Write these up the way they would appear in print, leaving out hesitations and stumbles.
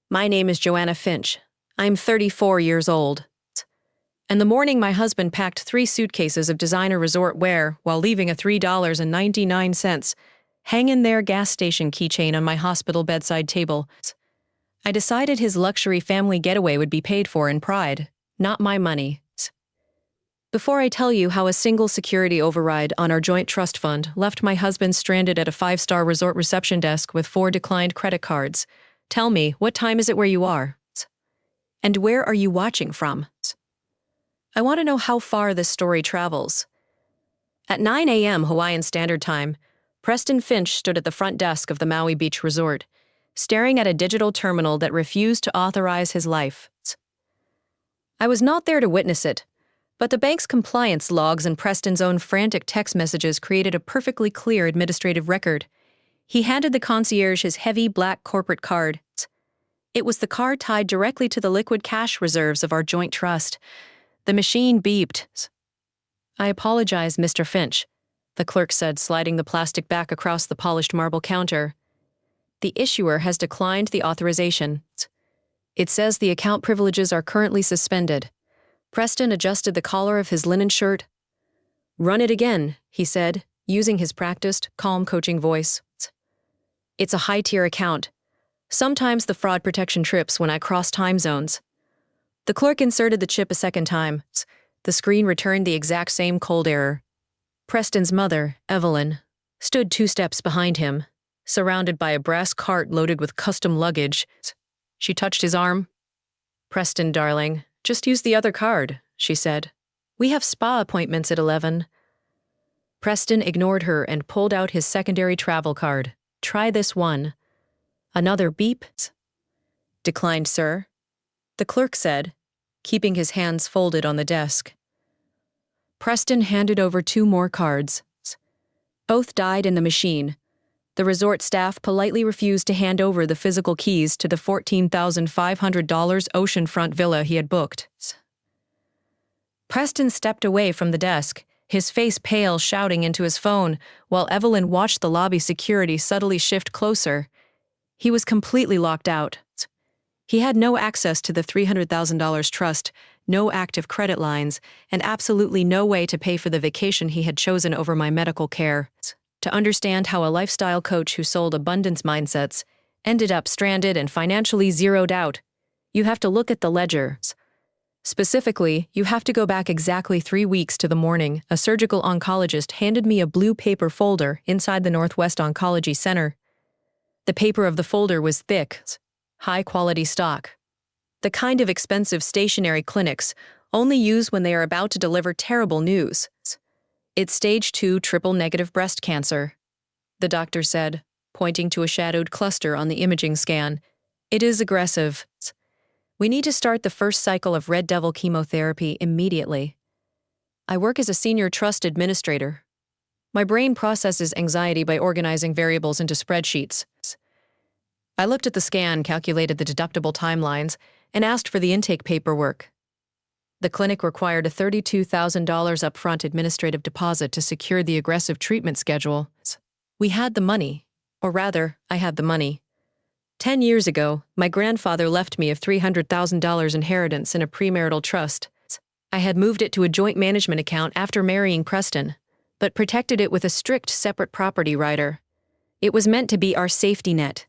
My name is Joanna Finch. I'm 34 years old. And the morning my husband packed 3 suitcases of designer resort wear while leaving a $3.99 hang-in-there gas station keychain on my hospital bedside table. I decided his luxury family getaway would be paid for in pride, not my money. Before I tell you how a single security override on our joint trust fund left my husband stranded at a 5-star resort reception desk with 4 declined credit cards, tell me, what time is it where you are? And where are you watching from? I want to know how far this story travels. At 9 a.m. Hawaiian Standard Time, Preston Finch stood at the front desk of the Maui Beach Resort, staring at a digital terminal that refused to authorize his life. I was not there to witness it, but the bank's compliance logs and Preston's own frantic text messages created a perfectly clear administrative record. He handed the concierge his heavy black corporate card. It was the card tied directly to the liquid cash reserves of our joint trust. The machine beeped. I apologize, Mr. Finch, the clerk said, sliding the plastic back across the polished marble counter. The issuer has declined the authorization. It says the account privileges are currently suspended. Preston adjusted the collar of his linen shirt. Run it again, he said, using his practiced, calm coaching voice. It's a high-tier account. Sometimes the fraud protection trips when I cross time zones. The clerk inserted the chip a second time. The screen returned the exact same cold error. Preston's mother, Evelyn, stood 2 steps behind him, surrounded by a brass cart loaded with custom luggage. She touched his arm. Preston, darling, just use the other card, she said. We have spa appointments at 11. Preston ignored her and pulled out his secondary travel card. Try this one. Another beep. Declined, sir, the clerk said, keeping his hands folded on the desk. Preston handed over 2 more cards. Both died in the machine. The resort staff politely refused to hand over the physical keys to the $14,500 oceanfront villa he had booked. Preston stepped away from the desk, his face pale, shouting into his phone, while Evelyn watched the lobby security subtly shift closer. He was completely locked out. He had no access to the $300,000 trust, no active credit lines, and absolutely no way to pay for the vacation he had chosen over my medical care. To understand how a lifestyle coach who sold abundance mindsets ended up stranded and financially zeroed out, you have to look at the ledger. Specifically, you have to go back exactly 3 weeks to the morning a surgical oncologist handed me a blue paper folder inside the Northwest Oncology Center. The paper of the folder was thick, high-quality stock. The kind of expensive stationary clinics only use when they are about to deliver terrible news. It's stage 2 triple-negative breast cancer, the doctor said, pointing to a shadowed cluster on the imaging scan. It is aggressive. We need to start the first cycle of Red Devil chemotherapy immediately. I work as a senior trust administrator. My brain processes anxiety by organizing variables into spreadsheets. I looked at the scan, calculated the deductible timelines, and asked for the intake paperwork. The clinic required a $32,000 upfront administrative deposit to secure the aggressive treatment schedule. We had the money, or rather, I had the money. 10 years ago, my grandfather left me a $300,000 inheritance in a premarital trust. I had moved it to a joint management account after marrying Preston, but protected it with a strict separate property rider. It was meant to be our safety net.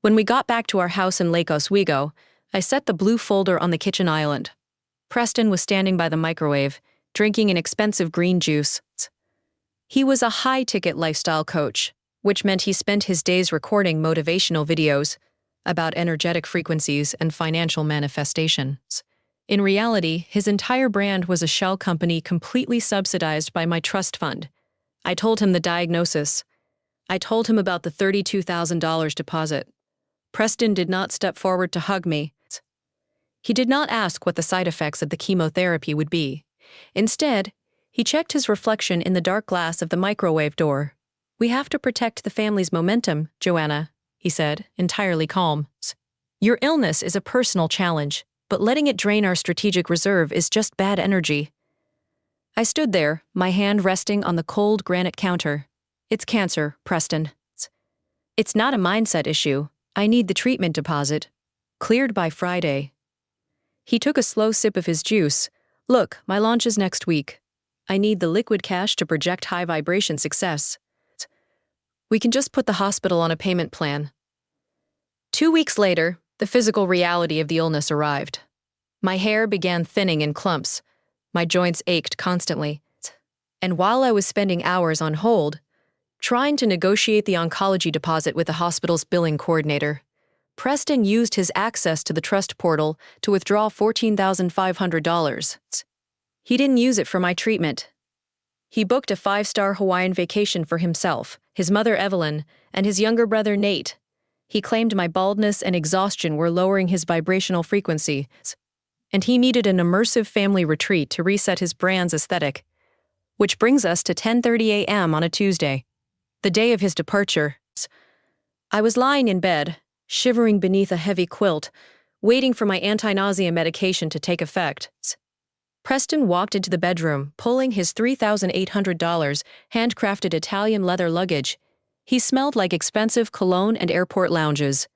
When we got back to our house in Lake Oswego, I set the blue folder on the kitchen island. Preston was standing by the microwave, drinking an expensive green juice. He was a high-ticket lifestyle coach, which meant he spent his days recording motivational videos about energetic frequencies and financial manifestations. In reality, his entire brand was a shell company completely subsidized by my trust fund. I told him the diagnosis. I told him about the $32,000 deposit. Preston did not step forward to hug me. He did not ask what the side effects of the chemotherapy would be. Instead, he checked his reflection in the dark glass of the microwave door. We have to protect the family's momentum, Joanna, he said, entirely calm. Your illness is a personal challenge, but letting it drain our strategic reserve is just bad energy. I stood there, my hand resting on the cold granite counter. It's cancer, Preston. It's not a mindset issue. I need the treatment deposit. Cleared by Friday. He took a slow sip of his juice. Look, my launch is next week. I need the liquid cash to project high vibration success. We can just put the hospital on a payment plan. 2 weeks later, the physical reality of the illness arrived. My hair began thinning in clumps. My joints ached constantly. And while I was spending hours on hold, trying to negotiate the oncology deposit with the hospital's billing coordinator, Preston used his access to the trust portal to withdraw $14,500. He didn't use it for my treatment. He booked a 5-star Hawaiian vacation for himself, his mother Evelyn, and his younger brother Nate. He claimed my baldness and exhaustion were lowering his vibrational frequency, and he needed an immersive family retreat to reset his brand's aesthetic. Which brings us to 10:30 a.m. on a Tuesday, the day of his departure. I was lying in bed, shivering beneath a heavy quilt, waiting for my anti-nausea medication to take effect. Preston walked into the bedroom, pulling his $3,800 handcrafted Italian leather luggage. He smelled like expensive cologne and airport lounges.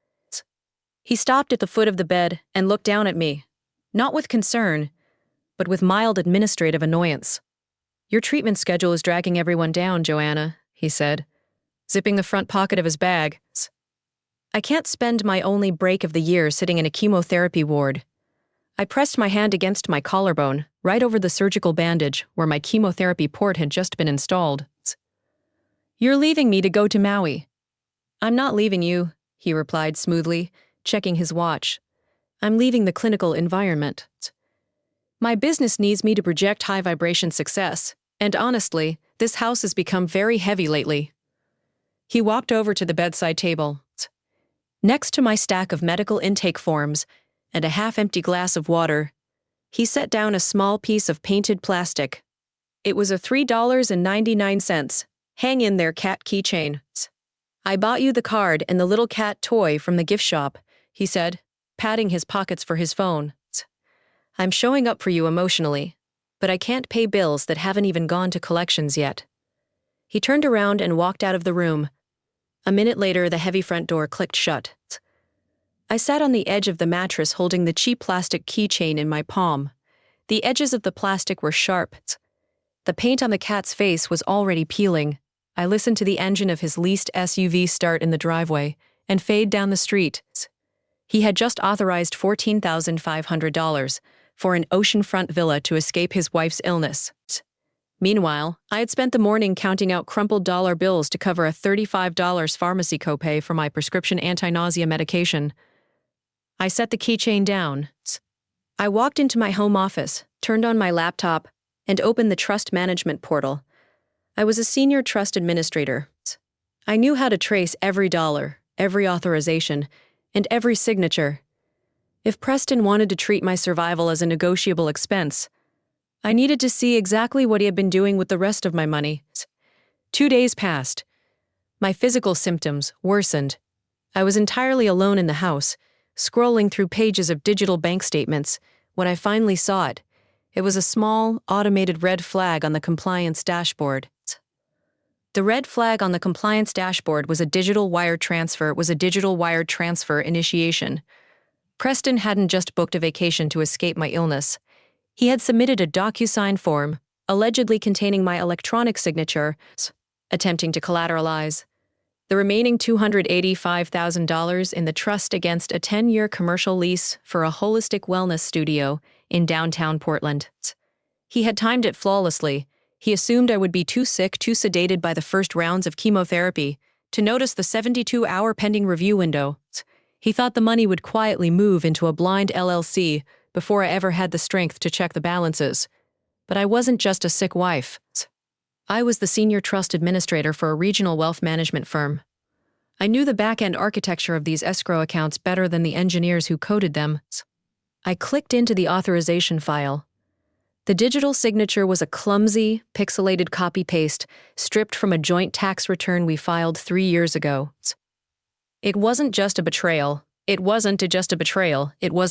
He stopped at the foot of the bed and looked down at me, not with concern, but with mild administrative annoyance. Your treatment schedule is dragging everyone down, Joanna, he said, zipping the front pocket of his bag. I can't spend my only break of the year sitting in a chemotherapy ward. I pressed my hand against my collarbone, right over the surgical bandage where my chemotherapy port had just been installed. You're leaving me to go to Maui. I'm not leaving you, he replied smoothly, checking his watch. I'm leaving the clinical environment. My business needs me to project high vibration success, and honestly, this house has become very heavy lately. He walked over to the bedside table. Next to my stack of medical intake forms and a half-empty glass of water, he set down a small piece of painted plastic. It was a $3.99 hang in there cat keychain. I bought you the card and the little cat toy from the gift shop, he said, patting his pockets for his phone. I'm showing up for you emotionally, but I can't pay bills that haven't even gone to collections yet. He turned around and walked out of the room. A minute later, the heavy front door clicked shut. I sat on the edge of the mattress holding the cheap plastic keychain in my palm. The edges of the plastic were sharp. The paint on the cat's face was already peeling. I listened to the engine of his leased SUV start in the driveway and fade down the street. He had just authorized $14,500 for an oceanfront villa to escape his wife's illness. Meanwhile, I had spent the morning counting out crumpled dollar bills to cover a $35 pharmacy copay for my prescription anti-nausea medication. I set the keychain down. I walked into my home office, turned on my laptop, and opened the trust management portal. I was a senior trust administrator. I knew how to trace every dollar, every authorization, and every signature. If Preston wanted to treat my survival as a negotiable expense, I needed to see exactly what he had been doing with the rest of my money. 2 days passed. My physical symptoms worsened. I was entirely alone in the house, scrolling through pages of digital bank statements. When I finally saw it, it was a small, automated red flag on the compliance dashboard. The red flag on the compliance dashboard was a digital wire transfer initiation. Preston hadn't just booked a vacation to escape my illness. He had submitted a DocuSign form, allegedly containing my electronic signature, attempting to collateralize the remaining $285,000 in the trust against a 10-year commercial lease for a holistic wellness studio in downtown Portland. He had timed it flawlessly. He assumed I would be too sick, too sedated by the first rounds of chemotherapy to notice the 72-hour pending review window. He thought the money would quietly move into a blind LLC before I ever had the strength to check the balances. But I wasn't just a sick wife. I was the senior trust administrator for a regional wealth management firm. I knew the back-end architecture of these escrow accounts better than the engineers who coded them. I clicked into the authorization file. The digital signature was a clumsy, pixelated copy-paste stripped from a joint tax return we filed 3 years ago. It wasn't just a betrayal. It was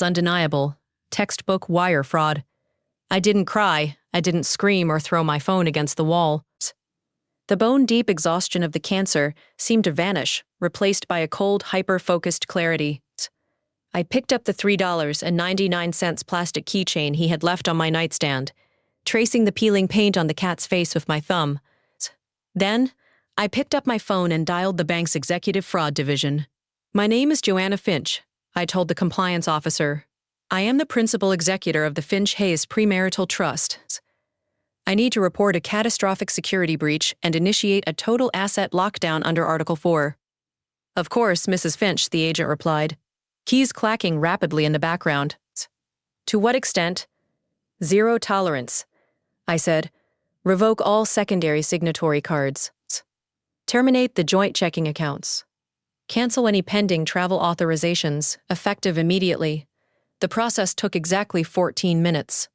undeniable. Textbook wire fraud. I didn't cry. I didn't scream or throw my phone against the wall. The bone-deep exhaustion of the cancer seemed to vanish, replaced by a cold, hyper-focused clarity. I picked up the $3.99 plastic keychain he had left on my nightstand, tracing the peeling paint on the cat's face with my thumb. Then, I picked up my phone and dialed the bank's executive fraud division. "My name is Joanna Finch," I told the compliance officer. "I am the principal executor of the Finch-Hayes Premarital Trust. I need to report a catastrophic security breach and initiate a total asset lockdown under Article 4. "Of course, Mrs. Finch," the agent replied, keys clacking rapidly in the background. "To what extent?" "Zero tolerance," I said. "Revoke all secondary signatory cards. Terminate the joint checking accounts. Cancel any pending travel authorizations, effective immediately." The process took exactly 14 minutes.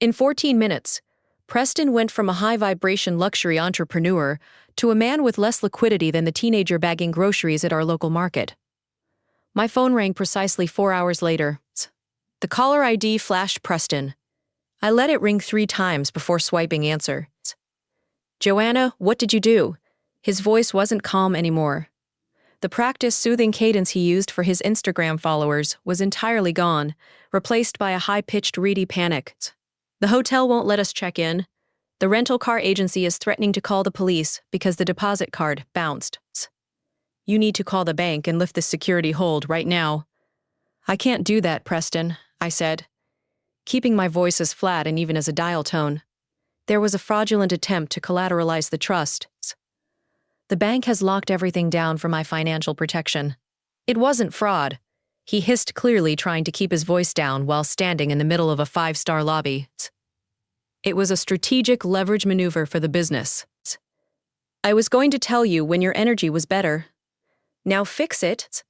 In 14 minutes, Preston went from a high-vibration luxury entrepreneur to a man with less liquidity than the teenager bagging groceries at our local market. My phone rang precisely 4 hours later. The caller ID flashed Preston. I let it ring 3 times before swiping answer. "Joanna, what did you do?" His voice wasn't calm anymore. The practiced soothing cadence he used for his Instagram followers was entirely gone, replaced by a high-pitched reedy panic. "The hotel won't let us check in. The rental car agency is threatening to call the police because the deposit card bounced. You need to call the bank and lift the security hold right now." "I can't do that, Preston," I said, keeping my voice as flat and even as a dial tone. There was a fraudulent attempt to collateralize the trust. "The bank has locked everything down for my financial protection." "It wasn't fraud," he hissed clearly, trying to keep his voice down while standing in the middle of a 5-star lobby. "It was a strategic leverage maneuver for the business. I was going to tell you when your energy was better. Now fix it.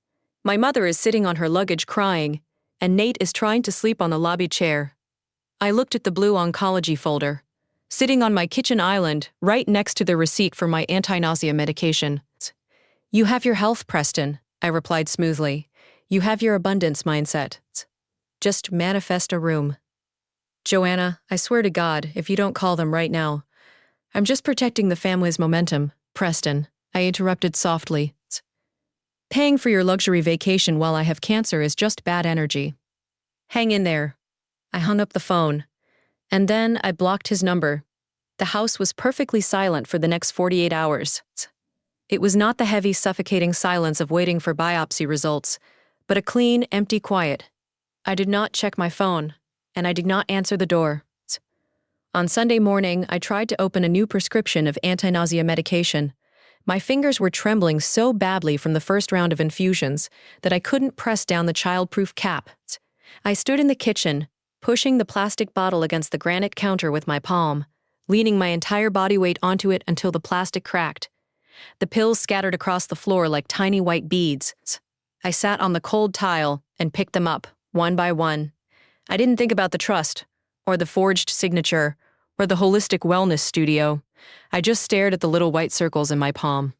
My mother is sitting on her luggage crying, and Nate is trying to sleep on the lobby chair." I looked at the blue oncology folder, sitting on my kitchen island right next to the receipt for my anti-nausea medication. "You have your health, Preston," I replied smoothly. "You have your abundance mindset. Just manifest a room." "Joanna, I swear to God, if you don't call them right now." "I'm just protecting the family's momentum, Preston," I interrupted softly. "Paying for your luxury vacation while I have cancer is just bad energy. Hang in there." I hung up the phone, and then I blocked his number. The house was perfectly silent for the next 48 hours. It was not the heavy, suffocating silence of waiting for biopsy results, but a clean, empty quiet. I did not check my phone, and I did not answer the door. On Sunday morning, I tried to open a new prescription of anti-nausea medication. My fingers were trembling so badly from the first round of infusions that I couldn't press down the child-proof cap. I stood in the kitchen, pushing the plastic bottle against the granite counter with my palm, leaning my entire body weight onto it until the plastic cracked. The pills scattered across the floor like tiny white beads. I sat on the cold tile and picked them up, one by one. I didn't think about the trust, or the forged signature, or the holistic wellness studio. I just stared at the little white circles in my palm.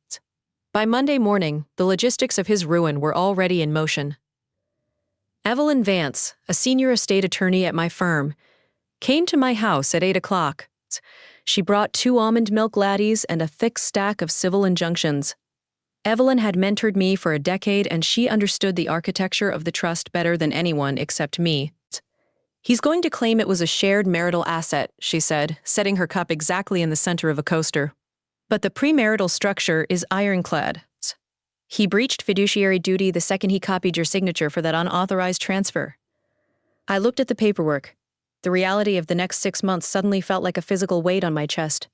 By Monday morning, the logistics of his ruin were already in motion. Evelyn Vance, a senior estate attorney at my firm, came to my house at 8 o'clock. She brought 2 almond milk laddies and a thick stack of civil injunctions. Evelyn had mentored me for a decade, and she understood the architecture of the trust better than anyone except me. "He's going to claim it was a shared marital asset," she said, setting her cup exactly in the center of a coaster. "But the premarital structure is ironclad. He breached fiduciary duty the second he copied your signature for that unauthorized transfer." I looked at the paperwork. The reality of the next 6 months suddenly felt like a physical weight on my chest.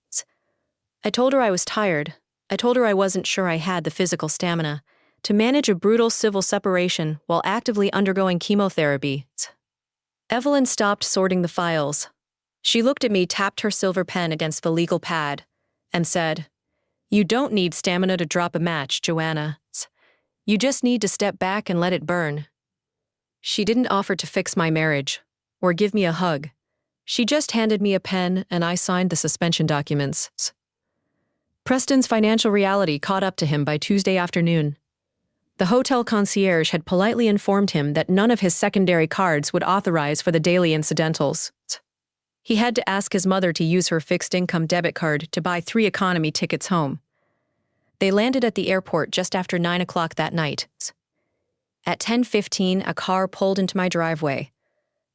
I told her I was tired. I told her I wasn't sure I had the physical stamina to manage a brutal civil separation while actively undergoing chemotherapy. Evelyn stopped sorting the files. She looked at me, tapped her silver pen against the legal pad, and said, "You don't need stamina to drop a match, Joanna. You just need to step back and let it burn." She didn't offer to fix my marriage or give me a hug. She just handed me a pen, and I signed the suspension documents. Preston's financial reality caught up to him by Tuesday afternoon. The hotel concierge had politely informed him that none of his secondary cards would authorize for the daily incidentals. He had to ask his mother to use her fixed-income debit card to buy 3 economy tickets home. They landed at the airport just after 9 o'clock that night. At 10:15, a car pulled into my driveway.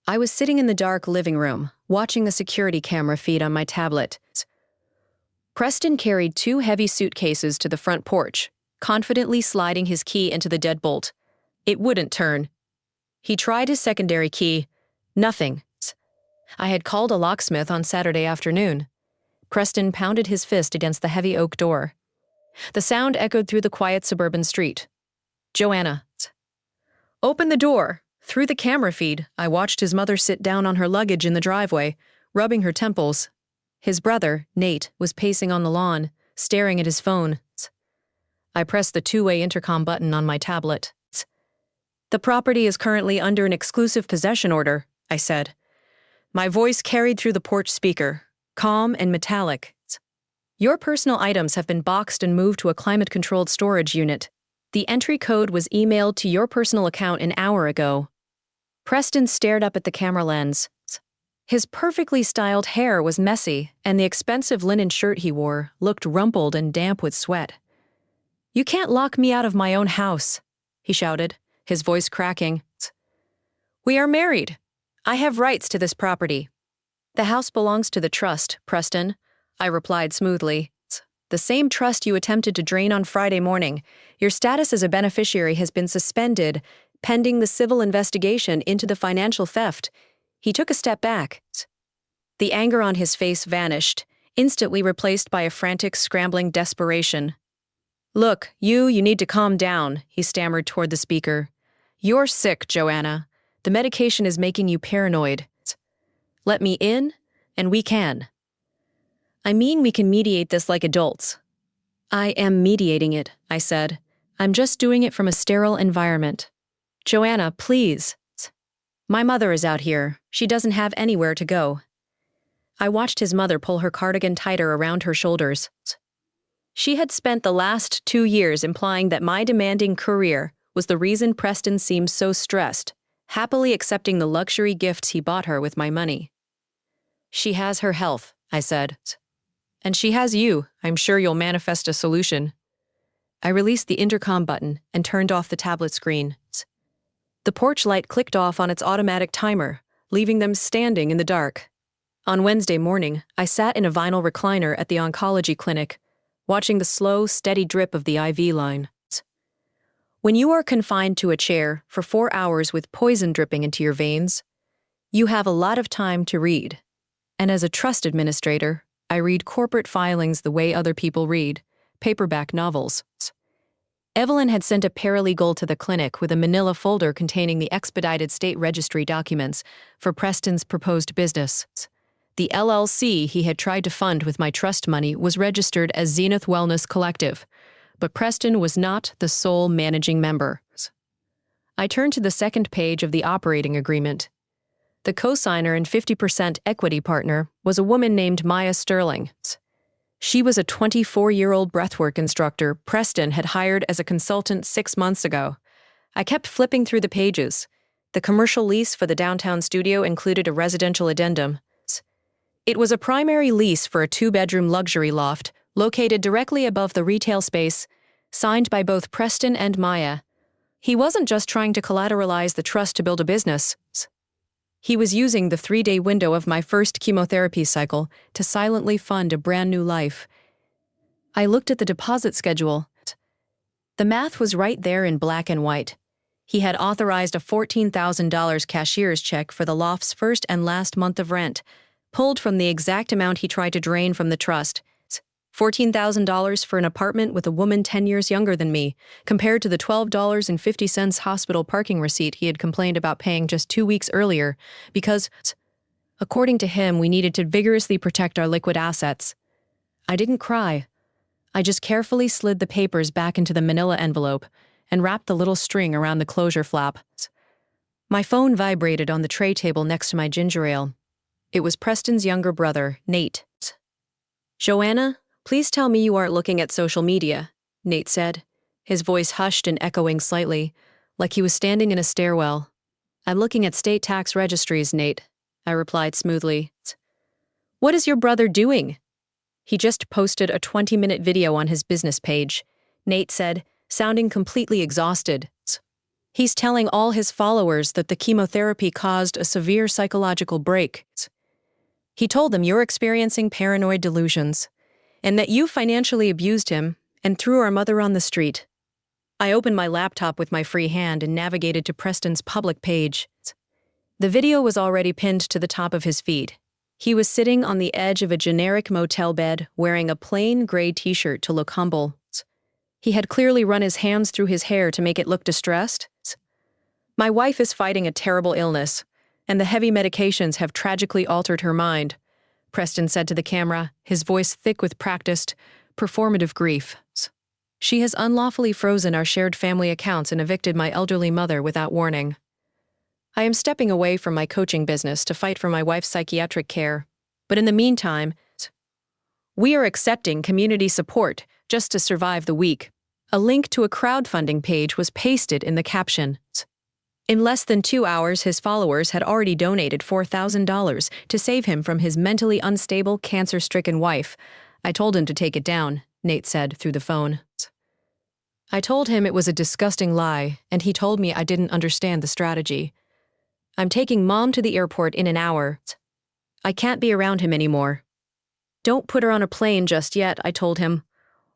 I was sitting in the dark living room, watching the security camera feed on my tablet. Preston carried 2 heavy suitcases to the front porch, confidently sliding his key into the deadbolt. It wouldn't turn. He tried his secondary key. Nothing. I had called a locksmith on Saturday afternoon. Preston pounded his fist against the heavy oak door. The sound echoed through the quiet suburban street. Joanna. Open the door. Through the camera feed, I watched his mother sit down on her luggage in the driveway, rubbing her temples. His brother, Nate, was pacing on the lawn, staring at his phone. I pressed the 2-way intercom button on my tablet. The property is currently under an exclusive possession order, I said. My voice carried through the porch speaker, calm and metallic. Your personal items have been boxed and moved to a climate-controlled storage unit. The entry code was emailed to your personal account an hour ago. Preston stared up at the camera lens. His perfectly styled hair was messy, and the expensive linen shirt he wore looked rumpled and damp with sweat. You can't lock me out of my own house, he shouted, his voice cracking. We are married. I have rights to this property. The house belongs to the trust, Preston, I replied smoothly. The same trust you attempted to drain on Friday morning. Your status as a beneficiary has been suspended, pending the civil investigation into the financial theft. He took a step back. The anger on his face vanished, instantly replaced by a frantic, scrambling desperation. Look, you need to calm down, he stammered toward the speaker. You're sick, Joanna. The medication is making you paranoid. Let me in, and we can. I mean, we can mediate this like adults. I am mediating it, I said. I'm just doing it from a sterile environment. Joanna, please. My mother is out here. She doesn't have anywhere to go. I watched his mother pull her cardigan tighter around her shoulders. She had spent the last 2 years implying that my demanding career was the reason Preston seemed so stressed, happily accepting the luxury gifts he bought her with my money. She has her health, I said. And she has you. I'm sure you'll manifest a solution. I released the intercom button and turned off the tablet screen. The porch light clicked off on its automatic timer, leaving them standing in the dark. On Wednesday morning, I sat in a vinyl recliner at the oncology clinic, watching the slow, steady drip of the IV line. When you are confined to a chair for 4 hours with poison dripping into your veins, you have a lot of time to read. And as a trust administrator, I read corporate filings the way other people read, paperback novels. Evelyn had sent a paralegal to the clinic with a manila folder containing the expedited state registry documents for Preston's proposed business. The LLC he had tried to fund with my trust money was registered as Zenith Wellness Collective, but Preston was not the sole managing member. I turned to the second page of the operating agreement. The co-signer and 50% equity partner was a woman named Maya Sterling. She was a 24-year-old breathwork instructor Preston had hired as a consultant 6 months ago. I kept flipping through the pages. The commercial lease for the downtown studio included a residential addendum. It was a primary lease for a 2-bedroom luxury loft located directly above the retail space, signed by both Preston and Maya. He wasn't just trying to collateralize the trust to build a business. He was using the 3-day window of my first chemotherapy cycle to silently fund a brand new life. I looked at the deposit schedule. The math was right there in black and white. He had authorized a $14,000 cashier's check for the loft's first and last month of rent, pulled from the exact amount he tried to drain from the trust. $14,000 for an apartment with a woman 10 years younger than me, compared to the $12.50 hospital parking receipt he had complained about paying just 2 weeks earlier, because, according to him, we needed to vigorously protect our liquid assets. I didn't cry. I just carefully slid the papers back into the manila envelope and wrapped the little string around the closure flap. My phone vibrated on the tray table next to my ginger ale. It was Preston's younger brother, Nate. Joanna, please tell me you aren't looking at social media, Nate said, his voice hushed and echoing slightly, like he was standing in a stairwell. I'm looking at state tax registries, Nate, I replied smoothly. What is your brother doing? He just posted a 20-minute video on his business page, Nate said, sounding completely exhausted. He's telling all his followers that the chemotherapy caused a severe psychological break. He told them you're experiencing paranoid delusions, and that you financially abused him and threw our mother on the street. I opened my laptop with my free hand and navigated to Preston's public page. The video was already pinned to the top of his feed. He was sitting on the edge of a generic motel bed, wearing a plain gray t-shirt to look humble. He had clearly run his hands through his hair to make it look distressed. My wife is fighting a terrible illness, and the heavy medications have tragically altered her mind, Preston said to the camera, his voice thick with practiced, performative grief. She has unlawfully frozen our shared family accounts and evicted my elderly mother without warning. I am stepping away from my coaching business to fight for my wife's psychiatric care, but in the meantime, we are accepting community support just to survive the week. A link to a crowdfunding page was pasted in the caption. In less than 2 hours, his followers had already donated $4,000 to save him from his mentally unstable, cancer-stricken wife. I told him to take it down, Nate said through the phone. I told him it was a disgusting lie, and he told me I didn't understand the strategy. I'm taking Mom to the airport in an hour. I can't be around him anymore. Don't put her on a plane just yet, I told him,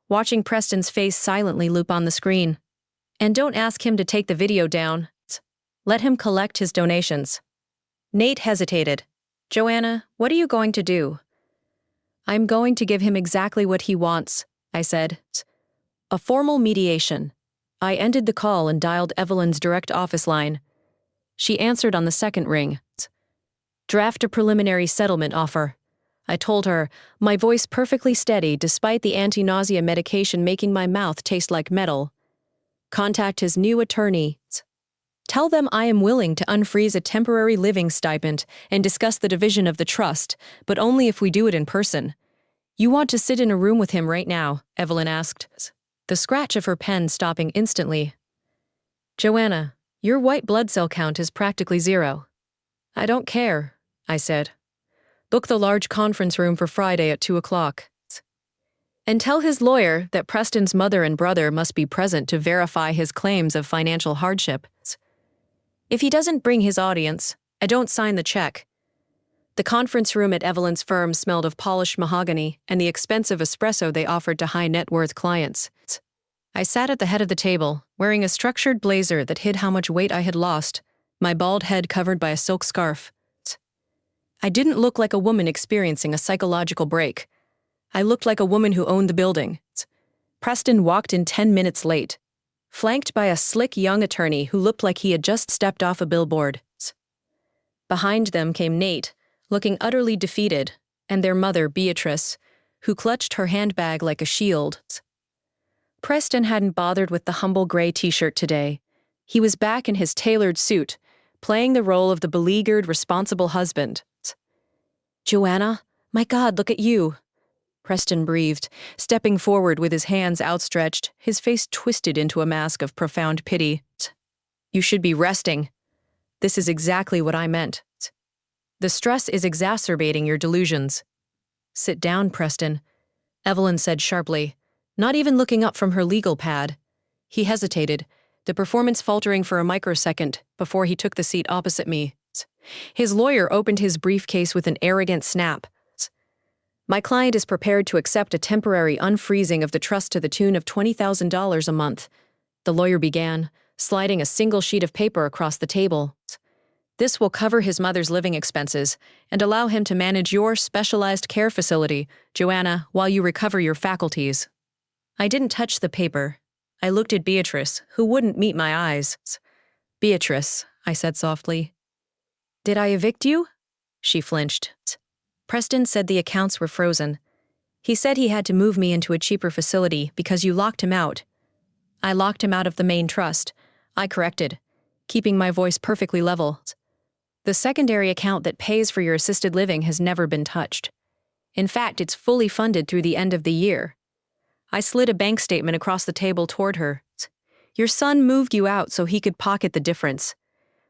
watching Preston's face silently loop on the screen. And don't ask him to take the video down. Let him collect his donations. Nate hesitated. Joanna, what are you going to do? I'm going to give him exactly what he wants, I said. A formal mediation. I ended the call and dialed Evelyn's direct office line. She answered on the second ring. Draft a preliminary settlement offer. I told her, my voice perfectly steady despite the anti-nausea medication making my mouth taste like metal. Contact his new attorney. Tell them I am willing to unfreeze a temporary living stipend and discuss the division of the trust, but only if we do it in person. You want to sit in a room with him right now? Evelyn asked, the scratch of her pen stopping instantly. Joanna, your white blood cell count is practically 0. I don't care, I said. Book the large conference room for Friday at 2 o'clock. And tell his lawyer that Preston's mother and brother must be present to verify his claims of financial hardship. If he doesn't bring his audience, I don't sign the check. The conference room at Evelyn's firm smelled of polished mahogany and the expensive espresso they offered to high-net-worth clients. I sat at the head of the table, wearing a structured blazer that hid how much weight I had lost, my bald head covered by a silk scarf. I didn't look like a woman experiencing a psychological break. I looked like a woman who owned the building. Preston walked in 10 minutes late, flanked by a slick young attorney who looked like he had just stepped off a billboard. Behind them came Nate, looking utterly defeated, and their mother, Beatrice, who clutched her handbag like a shield. Preston hadn't bothered with the humble gray t-shirt today. He was back in his tailored suit, playing the role of the beleaguered, responsible husband. Joanna, my God, look at you. Preston breathed, stepping forward with his hands outstretched, his face twisted into a mask of profound pity. You should be resting. This is exactly what I meant. The stress is exacerbating your delusions. Sit down, Preston, Evelyn said sharply, not even looking up from her legal pad. He hesitated, the performance faltering for a microsecond before he took the seat opposite me. His lawyer opened his briefcase with an arrogant snap. My client is prepared to accept a temporary unfreezing of the trust to the tune of $20,000 a month, the lawyer began, sliding a single sheet of paper across the table. This will cover his mother's living expenses and allow him to manage your specialized care facility, Joanna, while you recover your faculties. I didn't touch the paper. I looked at Beatrice, who wouldn't meet my eyes. Beatrice, I said softly. Did I evict you? She flinched. Preston said the accounts were frozen. He said he had to move me into a cheaper facility because you locked him out. I locked him out of the main trust. I corrected, keeping my voice perfectly level. The secondary account that pays for your assisted living has never been touched. In fact, it's fully funded through the end of the year. I slid a bank statement across the table toward her. Your son moved you out so he could pocket the difference.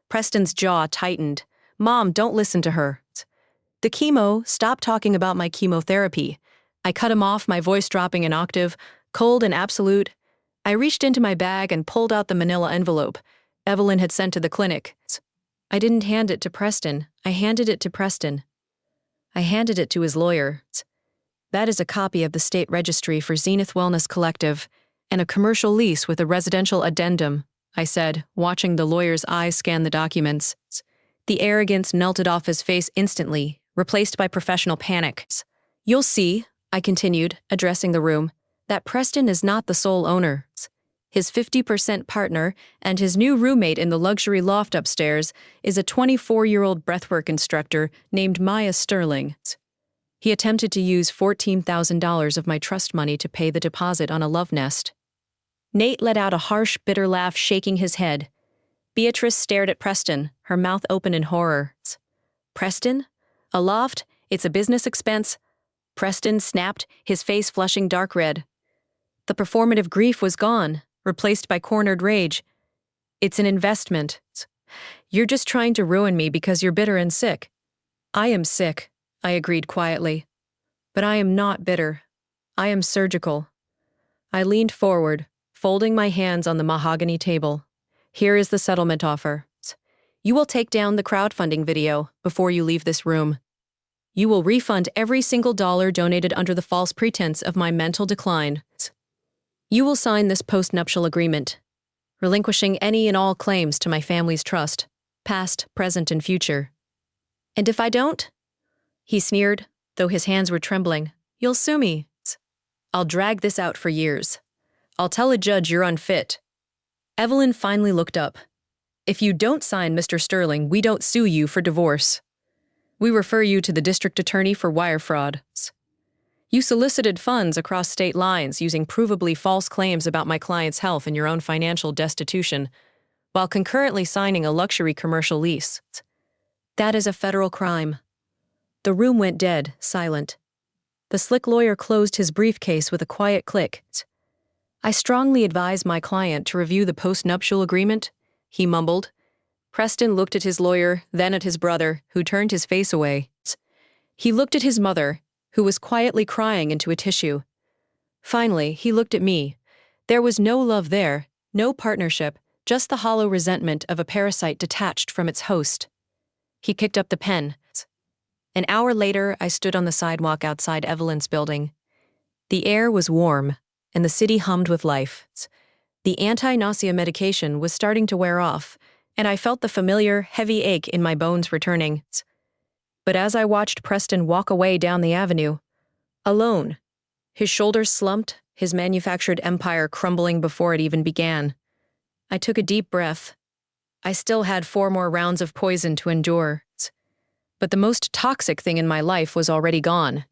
Preston's jaw tightened. Mom, don't listen to her. The chemo, stop talking about my chemotherapy. I cut him off, my voice dropping an octave, cold and absolute. I reached into my bag and pulled out the manila envelope Evelyn had sent to the clinic. I didn't hand it to Preston. I handed it to Preston. I handed it to his lawyer. That is a copy of the state registry for Zenith Wellness Collective and a commercial lease with a residential addendum, I said, watching the lawyer's eyes scan the documents. The arrogance melted off his face instantly, replaced by professional panic. You'll see, I continued, addressing the room, that Preston is not the sole owner. His 50% partner and his new roommate in the luxury loft upstairs is a 24-year-old breathwork instructor named Maya Sterling. He attempted to use $14,000 of my trust money to pay the deposit on a love nest. Nate let out a harsh, bitter laugh, shaking his head. Beatrice stared at Preston, her mouth open in horror. Preston? A loft? It's a business expense. Preston snapped, his face flushing dark red. The performative grief was gone, replaced by cornered rage. It's an investment. You're just trying to ruin me because you're bitter and sick. I am sick, I agreed quietly. But I am not bitter. I am surgical. I leaned forward, folding my hands on the mahogany table. Here is the settlement offer. You will take down the crowdfunding video before you leave this room. You will refund every single dollar donated under the false pretense of my mental decline. You will sign this post-nuptial agreement, relinquishing any and all claims to my family's trust, past, present, and future. And if I don't? He sneered, though his hands were trembling. You'll sue me. I'll drag this out for years. I'll tell a judge you're unfit. Evelyn finally looked up. If you don't sign, Mr. Sterling, we don't sue you for divorce. We refer you to the district attorney for wire fraud. You solicited funds across state lines using provably false claims about my client's health and your own financial destitution, while concurrently signing a luxury commercial lease. That is a federal crime. The room went dead, silent. The slick lawyer closed his briefcase with a quiet click. I strongly advise my client to review the post-nuptial agreement, he mumbled. Preston looked at his lawyer, then at his brother, who turned his face away. He looked at his mother, who was quietly crying into a tissue. Finally, he looked at me. There was no love there, no partnership, just the hollow resentment of a parasite detached from its host. He picked up the pen. An hour later, I stood on the sidewalk outside Evelyn's building. The air was warm, and the city hummed with life. The anti-nausea medication was starting to wear off, and I felt the familiar, heavy ache in my bones returning. But as I watched Preston walk away down the avenue, alone, his shoulders slumped, his manufactured empire crumbling before it even began, I took a deep breath. I still had 4 more rounds of poison to endure. But the most toxic thing in my life was already gone.